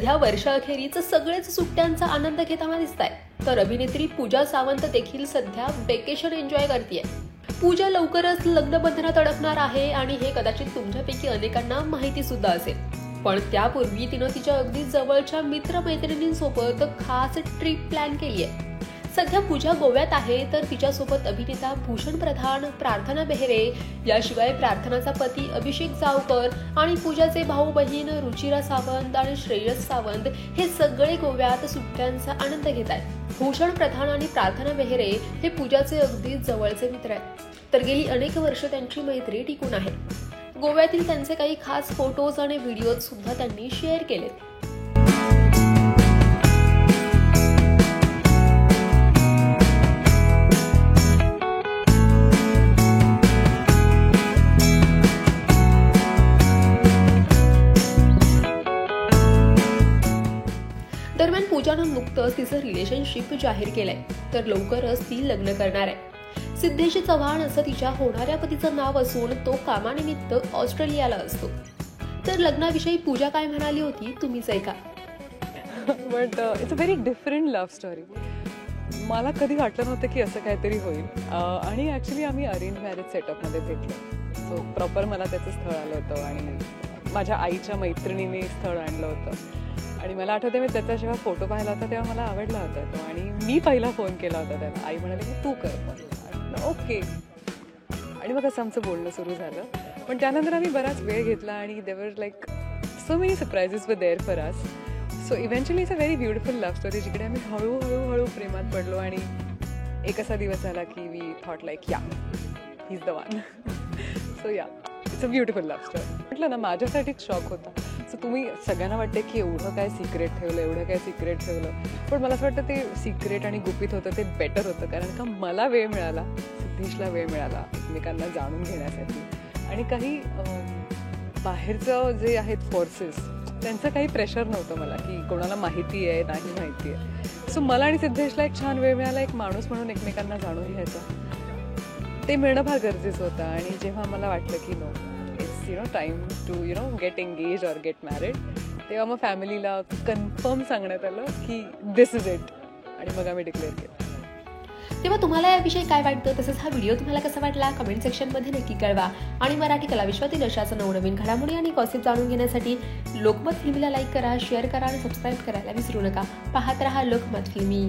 सध्या वर्षाअखेरीच सगळेच सुट्ट्यांचा आनंद घेताना दिसतायत, तर अभिनेत्री पूजा सावंत देखील सध्या वेकेशन एन्जॉय करतेय. पूजा लवकरच लग्नबंधनात अडकणार आहे आणि हे कदाचित तुमच्यापैकी अनेकांना माहिती सुद्धा असेल. पण त्यापूर्वी तिनं तिच्या अगदी जवळच्या मित्रमैत्रिणींसोबत खास ट्रिप प्लॅन केली आहे. सध्या पूजा गोव्यात आहे, तर तिच्यासोबत अभिनेता भूषण प्रधान, प्रार्थना बेहरे, याशिवाय प्रार्थनाचा पती अभिषेक जावकर आणि पूजाचे भाऊ बहीण रुचिरा सावंत आणि श्रेयस सावंत हे सगळे गोव्यात सुट्ट्यांचा आनंद घेत आहेत. भूषण प्रधान आणि प्रार्थना बेहरे हे पूजाचे अगदी जवळचे मित्र आहेत, तर गेली अनेक वर्ष त्यांची मैत्री टिकून आहे. गोव्यातील त्यांचे काही खास फोटोज आणि व्हिडिओज सुद्धा त्यांनी शेअर केलेत. दरम्यान पूजानं नुकतंच तिचं रिलेशनशिप जाहीर केलंय, तर लवकरच ती लग्न करणार आहे. सिद्धेश चव्हाण असं तिच्या होणाऱ्या पतीचं नाव असून तो कामानिमित्त ऑस्ट्रेलियाला असतो. तर लग्नाविषयी पूजा काय म्हणाली होती तुम्हीच ऐका. But it's a very different love story. मला कधी वाटलं नव्हतं की असं काहीतरी होईल. आणि ॲक्च्युली आम्ही अरेंज मॅरेज सेटअपमध्ये भेटलो. सो प्रॉपर मला त्याचं स्थळ आलं होतं आणि माझ्या आईच्या मैत्रिणीने स्थळ आणलं होतं. आणि मला आठवते मी त्याचा जेव्हा फोटो पाहिला होता तेव्हा मला आवडला होता तो, आणि मी पहिला फोन केला होता त्याला. आई म्हणाली की तू कर पण. ओके. आणि मग असं आमचं बोलणं सुरू झालं. पण त्यानंतर आम्ही बराच वेळ घेतला आणि they were like so many surprises were there for us. So eventually it's a very beautiful love story, जिकडे आम्ही हळूहळू प्रेमात पडलो. आणि एक असा दिवस झाला की we thought like yeah he is the one. So yeah it's a beautiful love story. म्हटलं ना, माझ्यासाठीच शॉक होता. सो तुम्ही सगळ्यांना वाटते की एवढं काय सिक्रेट ठेवलं, पण मला असं वाटतं ते सिक्रेट आणि गुपित होतं ते बेटर होतं. कारण का मला वेळ मिळाला, सिद्धेशला वेळ मिळाला एकमेकांना जाणून घेण्यासाठी. आणि काही बाहेरचं जे आहेत फोर्सेस, त्यांचं काही प्रेशर नव्हतं मला की कोणाला माहिती आहे नाही माहिती आहे. सो मला आणि सिद्धेशला एक छान वेळ मिळाला, एक माणूस म्हणून एकमेकांना जाणून घ्यायचा. ते मिळणं फार गरजेचं होतं. आणि जेव्हा मला वाटलं की no it's time to get engage or get married, तेव्हा मग फॅमिलीला कन्फर्म सांगण्यात आलं की दिस इज इट. आणि मग आम्ही डिक्लेअर केलं. तेव्हा तुम्हाला याविषयी काय वाटतं, तसंच हा व्हिडिओ तुम्हाला कसा वाटला कमेंट सेक्शनमध्ये नक्की कळवा. आणि मराठी कलाविश्वातील अशाच नवनवीन घडामोडी आणि गॉसिप जाणून घेण्यासाठी लोकमत फिल्मीला लाईक करा, शेअर करा आणि सबस्क्राईब करायला विसरू नका. पाहत रहा लोकमत फिल्मी.